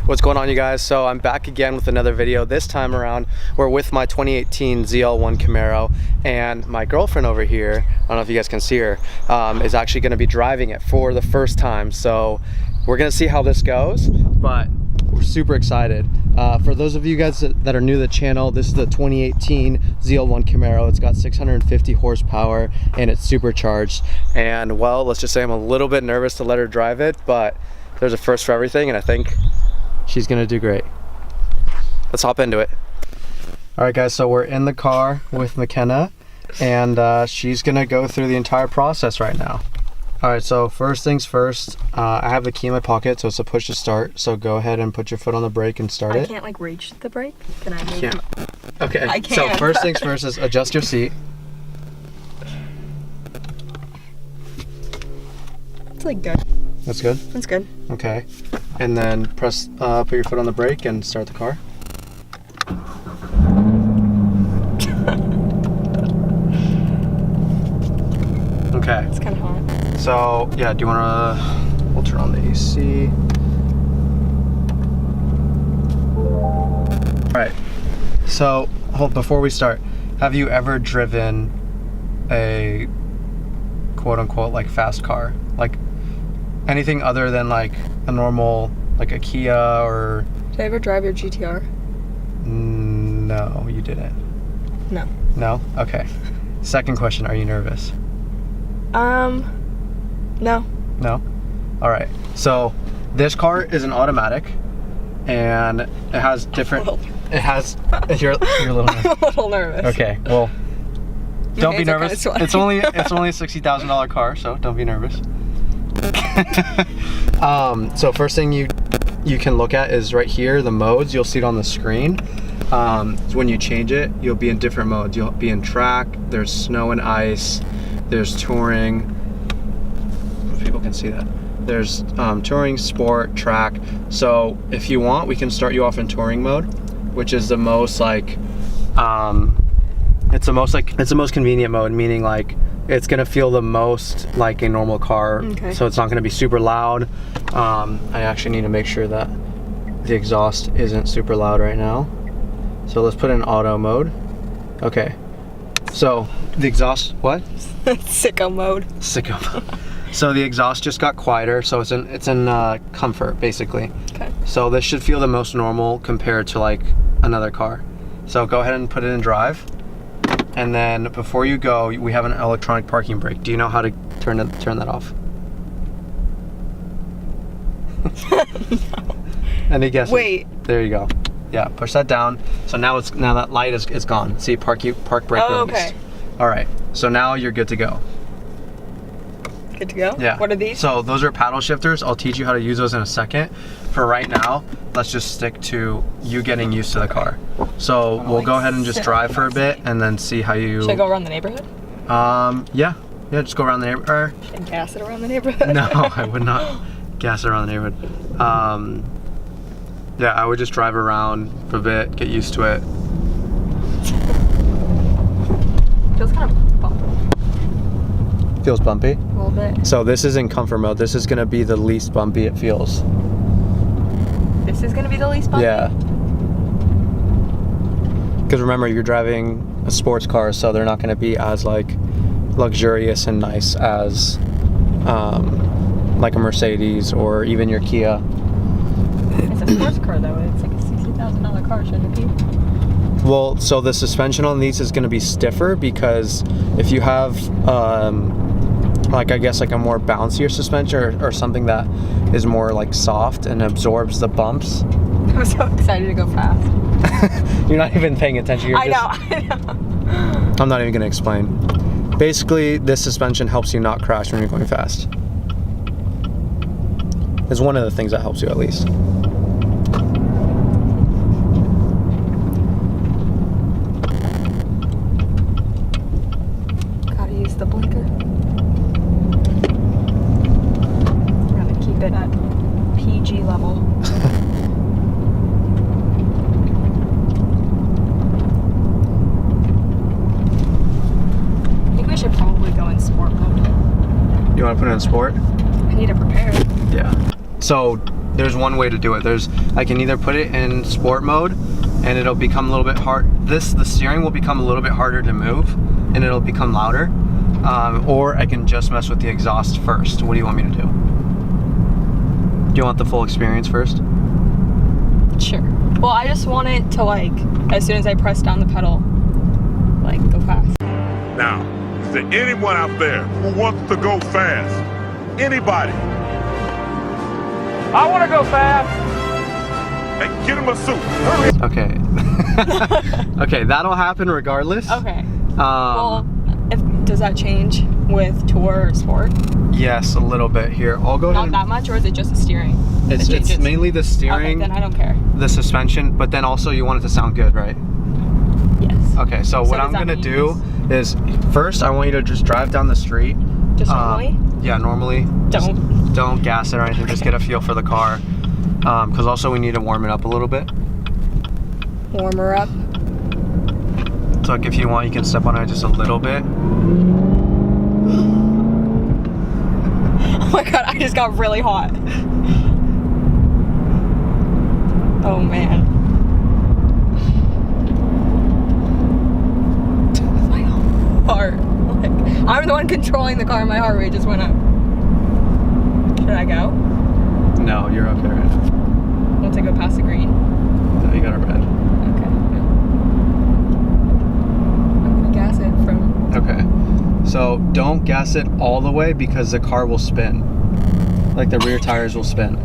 What's going on, you guys? So I'm back again with another video. This time around we're with my 2018 ZL1 Camaro, and my girlfriend over here, I don't know if you guys can see her, is actually going to be driving it for the first time. So we're going to see how this goes, but we're super excited. For those of you guys that are new to the channel, this is the 2018 ZL1 Camaro. It's got 650 horsepower and it's supercharged. And well, let's just say I'm a little bit nervous to let her drive it, but there's a first for everything, and I think she's gonna do great. Let's hop into it. All right, guys, so we're in the car with McKenna, and she's gonna go through the entire process right now. All right, so first things first, I have the key in my pocket, so it's a push to start. So go ahead and put your foot on the brake and start it. I can't like reach the brake. Can I move? Yeah. Okay. I can. So first things first is adjust your seat. It's like good. That's good. That's good. Okay. And then press, put your foot on the brake and start the car. Okay. It's kind of hot. So yeah, do you wanna? We'll turn on the AC. All right. So before we start, have you ever driven a quote unquote like fast car, like anything other than like a normal, like a Kia or? Did I ever drive your GTR? No, you didn't. No. No? Okay. Second question, are you nervous? No. No? All right. So this car is an automatic, and it has different. It has. You're a little nervous. I'm a little nervous. Okay. Well, don't be nervous. It's only a $60,000 car, so don't be nervous. So first thing you can look at is right here, the modes. You'll see it on the screen. So when you change it, you'll be in different modes. You'll be in track. There's snow and ice. There's touring. People can see that. There's touring, sport, track. So if you want, we can start you off in touring mode, which is the most like, it's the most convenient mode, meaning like it's gonna feel the most like a normal car. Okay. So it's not gonna be super loud. I actually need to make sure that the exhaust isn't super loud right now. So let's put in auto mode. Okay. So the exhaust, what? Sicko mode. Sicko mode. So the exhaust just got quieter, so it's in comfort basically. Okay. So this should feel the most normal compared to like another car. So go ahead and put it in drive. And then before you go, we have an electronic parking brake. Do you know how to turn that off? No. Any guesses? Wait. There you go. Yeah, push that down. So now that light is gone. See, park brake Oh, released. okay. All right. So now you're good to go. Good to go? Yeah. What are these? So those are paddle shifters. I'll teach you how to use those in a second. For right now, let's just stick to you getting used to the car. So we'll go ahead and just drive for a bit and then see how you... Should I go around the neighborhood? Yeah, just go around the neighborhood. Should I gas it around the neighborhood? No, I would not gas it around the neighborhood. Yeah, I would just drive around for a bit, get used to it. Feels kind of bumpy. Feels bumpy? A little bit. So this is in comfort mode. This is gonna be the least bumpy it feels. This is gonna be the least bumpy? Yeah. Because remember, you're driving a sports car, so they're not gonna be as like luxurious and nice as like a Mercedes or even your Kia. It's a sports car though. It's like a $60,000 car, shouldn't it be? Well, so the suspension on these is going to be stiffer because if you have like I guess like a more bouncier suspension or something that is more like soft and absorbs the bumps. I'm so excited to go fast. You're not even paying attention. I know. I'm not even going to explain. Basically, this suspension helps you not crash when you're going fast. It's one of the things that helps you at least. Gotta use the blinker. We're gonna keep it at PG level. I think we should probably go in sport mode. You want to put it in sport? I need to prepare. Yeah. So there's one way to do it. I can either put it in sport mode and it'll become a little bit hard. The steering will become a little bit harder to move and it'll become louder. Or I can just mess with the exhaust first. What do you want me to do? Do you want the full experience first? Sure. Well, I just want it to, like, as soon as I press down the pedal, like, go fast. Now, is there anyone out there who wants to go fast? Anybody? I want to go fast. Hey, get him a suit. Hurry. Okay. Okay, that'll happen regardless. Okay. Well, does that change with Tour or Sport? Yes, a little bit here. I'll go ahead. Not that much, or is it just the steering? It's mainly the steering. Okay, then I don't care. The suspension, but then also you want it to sound good, right? Yes. Okay, so what I'm gonna do is first I want you to just drive down the street. Just normally? Yeah, normally. Don't gas it or anything. Just get a feel for the car. Because also we need to warm it up a little bit. Warm her up. So like if you want, you can step on it just a little bit. Oh my god, I just got really hot. Oh man. My heart. Like, I'm the one controlling the car, my heart rate just went up. Should I go? No, you're okay right now. Once I go past the green? No, you got a red. Okay. I'm gonna gas it from... Okay. So don't gas it all the way because the car will spin. Like the rear tires will spin.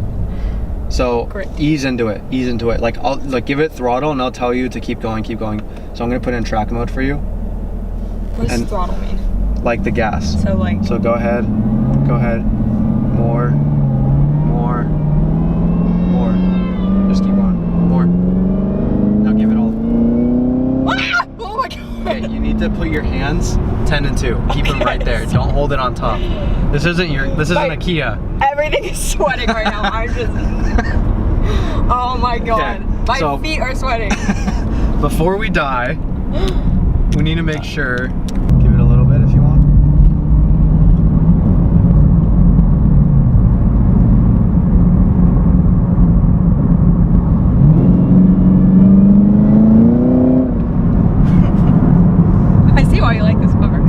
So Great. ease into it. Ease into it. Like I'll give it throttle and I'll tell you to keep going, keep going. So I'm gonna put it in track mode for you. What does throttle mean? Like the gas. So like... So go ahead. Go ahead. More. More. More. Just keep going. More. Now give it all. Ah! Oh my god! Okay, you need to put your hands 10 and 2. Keep them right there. Don't hold it on top. This isn't a Kia. Everything is sweating right now. I'm just... Oh my god. Okay, My feet are sweating. Before we die, we need to make sure. Give it a little bit if you want. I see why you like this car.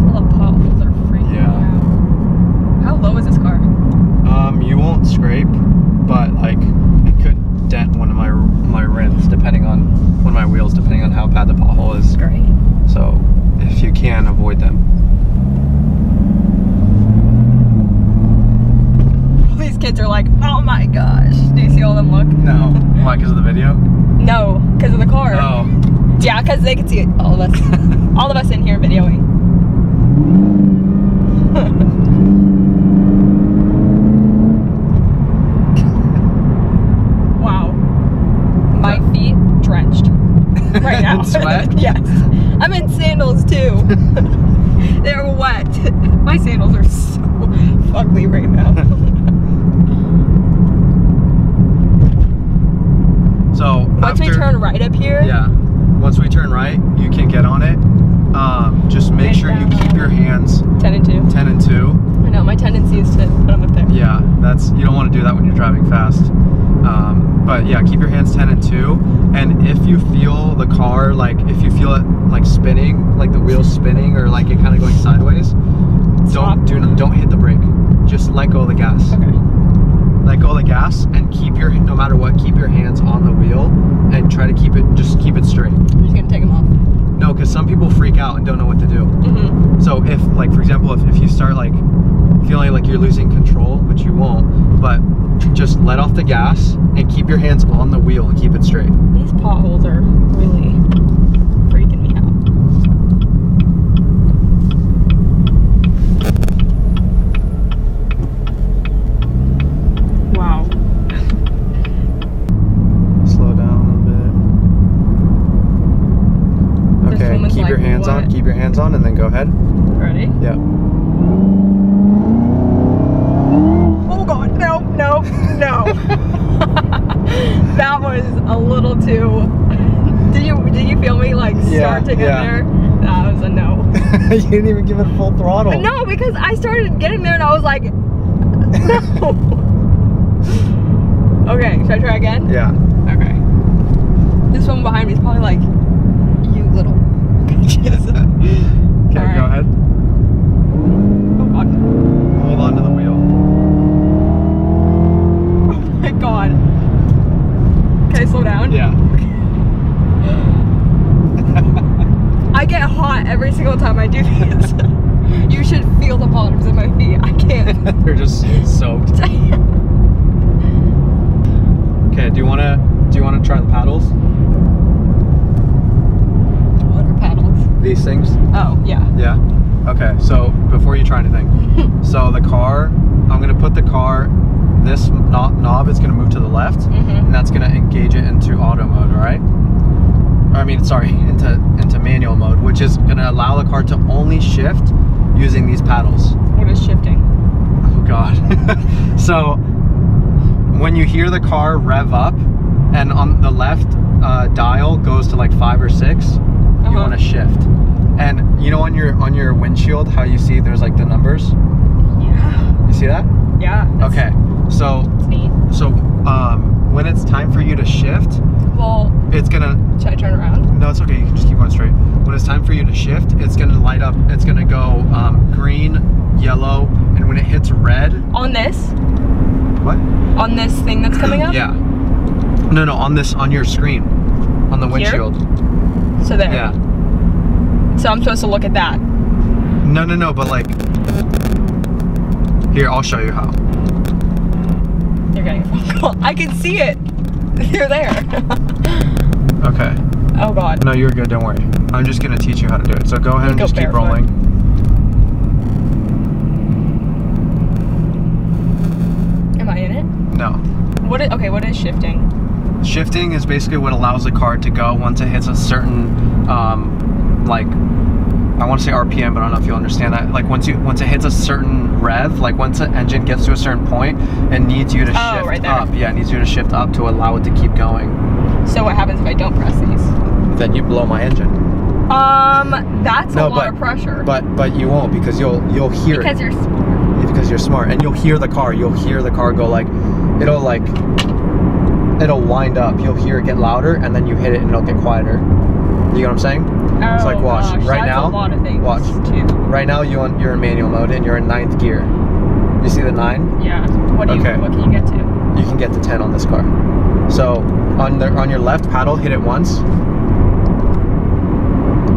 All the potholes are freaking Yeah. out. How low is this car? You won't scrape, but like it could dent one of my rims, depending on one of my wheels, depending on how bad the pothole is. Great. So if you can, avoid them. All these kids are like, oh my gosh. Do you see all them look? No. Why? Because of the video? No, because of the car. Oh. Yeah, because they can see it. All of us. All of us in here videoing. Wow. My feet drenched right now. In sweat? Yes. I'm in sandals too. They're wet. My sandals are so fugly right now. So Once we turn right up here. Yeah. Once we turn right, you can get on it. Just make sure you keep your hands 10 and 2. 10 and 2. I know, my tendency is to put them up there. Yeah, you don't want to do that when you're driving fast. But yeah, keep your hands 10 and 2. And if you feel the car, like if you feel it like spinning, like the wheels spinning or like it kind of going sideways, don't hit the brake. Just let go of the gas. Okay. Let go of the gas and no matter what, keep your hands on the wheel and try to keep it straight. I'm just gonna take them off. No, because some people freak out and don't know what to do. Mm-hmm. So if, like, for example, if you start like feeling like you're losing control, which you won't, but just let off the gas and keep your hands on the wheel and keep it straight. These potholes are really freaking me out. Wow. Slow down a bit. This Okay, woman's keep your like, hands on, "What?" keep your hands on, and then go ahead. Ready? Yeah. Oh god, no, no, no. That was a little too... Did you feel me like start to get there? That was a no. You didn't even give it full throttle. No, because I started getting there and I was like, no. Okay, should I try again? Yeah. Okay. This one behind me is probably like, you little bitches. Okay, All right. go ahead. Oh god. Hold on to the wheel. Oh my god. Can I slow down? Yeah. I get hot every single time I do this. You should feel the bottoms of my feet. I can't. They're just soaked. Okay, do you wanna try the paddles? What are paddles? These things? Oh, yeah. Yeah? Okay, so before you try anything, so the car, I'm gonna put the car, this knob is gonna move to the left, and that's gonna engage it into auto mode, alright? I mean, sorry, into manual mode, which is gonna allow the car to only shift using these paddles. What is shifting? Oh God. So when you hear the car rev up and on the left dial goes to like 5 or 6, you want to shift. And you know on your windshield how you see there's like the numbers? Yeah. You see that? Yeah. Okay. So It's neat. so when it's time for you to shift, Well, it's gonna, should I turn around? no, it's okay, you can just keep going straight. When it's time for you to shift, it's gonna light up, it's gonna go green, yellow, and when it hits red. On this? What? On this thing that's coming up? Yeah. No, on your screen. On the windshield. So there. Yeah. So I'm supposed to look at that. No, but like, here, I'll show you how. You're getting a phone call. I can see it. You're there. Okay. Oh god. No, you're good, don't worry. I'm just gonna teach you how to do it. So go ahead and Go just keep barefoot. rolling. Am I in it? No. What is shifting? Shifting is basically what allows the car to go once it hits a certain, like, I want to say RPM, but I don't know if you'll understand that. Like once it hits a certain rev, like once the engine gets to a certain point, it needs you to shift right there. up. Yeah, it needs you to shift up to allow it to keep going. So what happens if I don't press these? Then you blow my engine. That's a lot of pressure. But you won't because you'll hear because it. you're smart. Because you're smart, and you'll hear the car. You'll hear the car go like, it'll wind up. You'll hear it get louder, and then you hit it, and it'll get quieter. You know what I'm saying? Oh, It's like watch gosh, right that's now. a lot of things Watch too. right now. You're in manual mode, and you're in 9th gear. You see the 9? Yeah. What can you get to? You can get to 10 on this car. So on your left paddle, hit it once.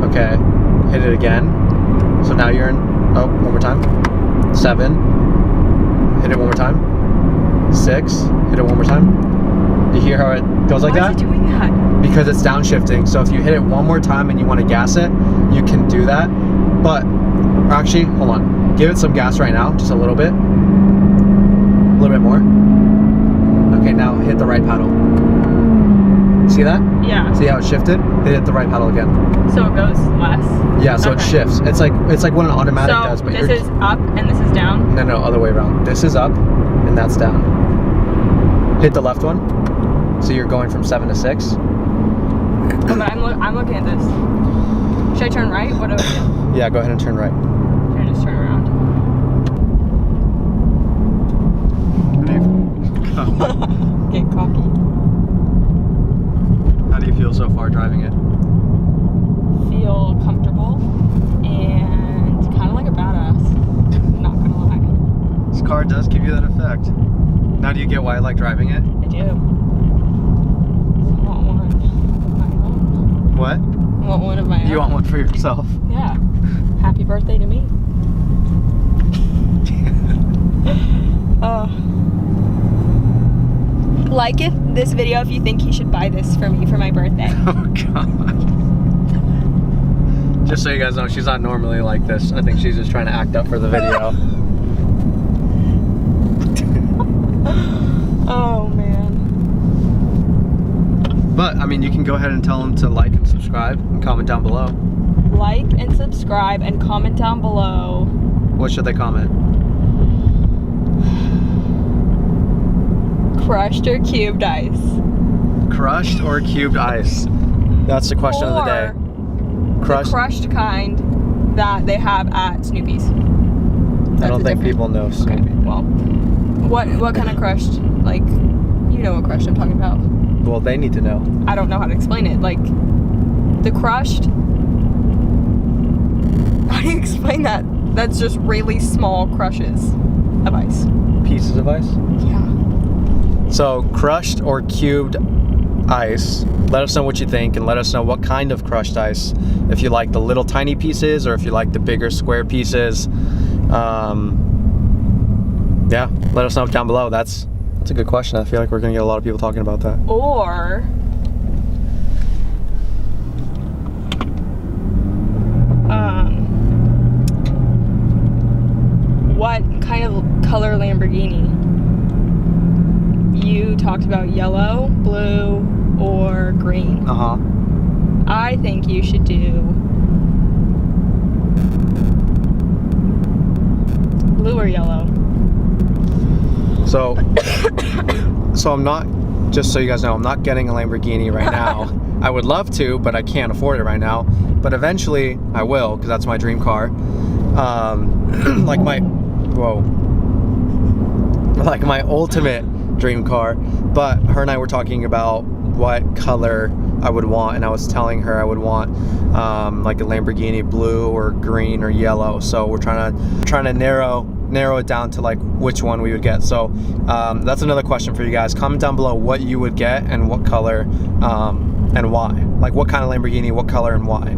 Okay, hit it again. So now you're in. Oh, one more time. 7. Hit it one more time. 6. Hit it one more time. You hear how it goes like that? Why is it doing that? Because it's downshifting. So if you hit it one more time and you want to gas it, you can do that. But actually, hold on. Give it some gas right now, just a little bit. A little bit more. Okay, now hit the right paddle. See that? Yeah. See how it shifted? Hit the right paddle again. So it goes less. Yeah, so it shifts. It's like what an automatic does. So But this is up and this is down? No, other way around. This is up and that's down. Hit the left one. So you're going from 7 to 6. Oh, but I'm looking at this. Should I turn right? What do I do? Yeah, go ahead and turn right. Should I just turn around? Get cocky. How do you feel so far driving it? Feel comfortable and kind of like a badass. Not gonna lie. This car does give you that effect. Now do you get why I like driving it? I do. I want one of my own. What? I want one of my own. You want one for yourself? Yeah. Happy birthday to me. Like this video if you think he should buy this for me for my birthday. Oh God. Just so you guys know, she's not normally like this. I think she's just trying to act up for the video. Oh man. But I mean, you can go ahead and tell them to like and subscribe and comment down below. Like and subscribe and comment down below. What should they comment? Crushed or cubed ice? Crushed or cubed ice? That's the question of the day. Or the crushed kind that they have at Snoopy's. I don't think people know Snoopy. Okay, well, what kind of crushed, like, you know what crushed I'm talking about. Well, they need to know. I don't know how to explain it. Like, the crushed, how do you explain that? That's just really small crushes of ice. Pieces of ice? Yeah. So, crushed or cubed ice, let us know what you think, and let us know what kind of crushed ice. If you like the little tiny pieces, or if you like the bigger square pieces. Yeah, let us know down below. That's a good question. I feel like we're gonna get a lot of people talking about that. Or what kind of color Lamborghini? You talked about yellow, blue, or green. Uh-huh. I think you should do blue or yellow. So I'm not, just so you guys know, I'm not getting a Lamborghini right now. I would love to, but I can't afford it right now. But eventually I will, because that's my dream car. Like my ultimate dream car. But her and I were talking about what color I would want, and I was telling her I would want like a Lamborghini blue or green or yellow. So we're trying to narrow it down to like which one we would get. So that's another question for you guys. Comment down below what you would get and what color and why. Like what kind of Lamborghini, what color, and why.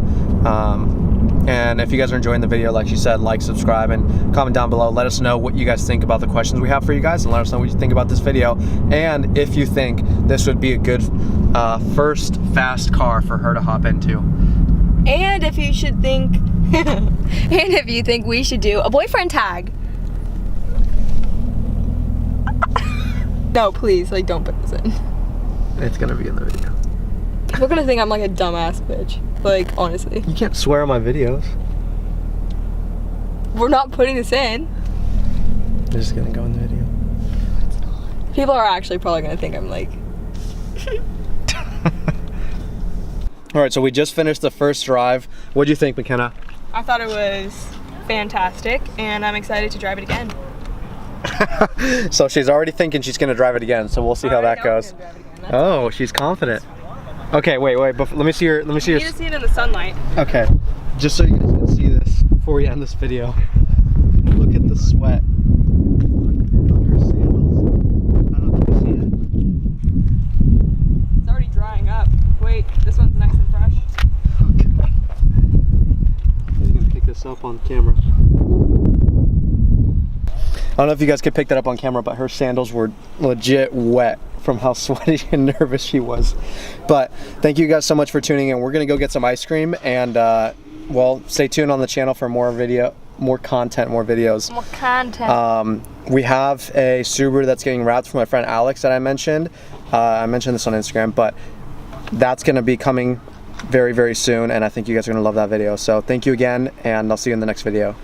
And if you guys are enjoying the video, like she said, like, subscribe, and comment down below. Let us know what you guys think about the questions we have for you guys, and let us know what you think about this video, and if you think this would be a good first fast car for her to hop into. And if you should think, and if you think we should do a boyfriend tag. No, please, like, don't put this in. It's gonna be in the video. People are gonna think I'm like a dumbass bitch. Like, honestly. You can't swear on my videos. We're not putting this in. This is gonna go in the video. People are actually probably gonna think I'm like... Alright, so we just finished the first drive. What'd you think, McKenna? I thought it was fantastic, and I'm excited to drive it again. So she's already thinking she's gonna drive it again, so we'll see how that goes. Oh, she's confident. Okay, wait. Let me see your. You need to see it in the sunlight. Okay, just so you guys can see this before we end this video. Look at the sweat on her sandals. I don't know if you see it. It's already drying up. Wait, this one's nice and fresh. Okay. I'm gonna pick this up on camera. I don't know if you guys could pick that up on camera, but her sandals were legit wet from how sweaty and nervous she was. But thank you guys so much for tuning in. We're gonna go get some ice cream, and well, stay tuned on the channel for more content, more videos. More content. We have a Subaru that's getting wrapped for my friend Alex that I mentioned. I mentioned this on Instagram, but that's gonna be coming very, very soon, and I think you guys are gonna love that video. So thank you again, and I'll see you in the next video.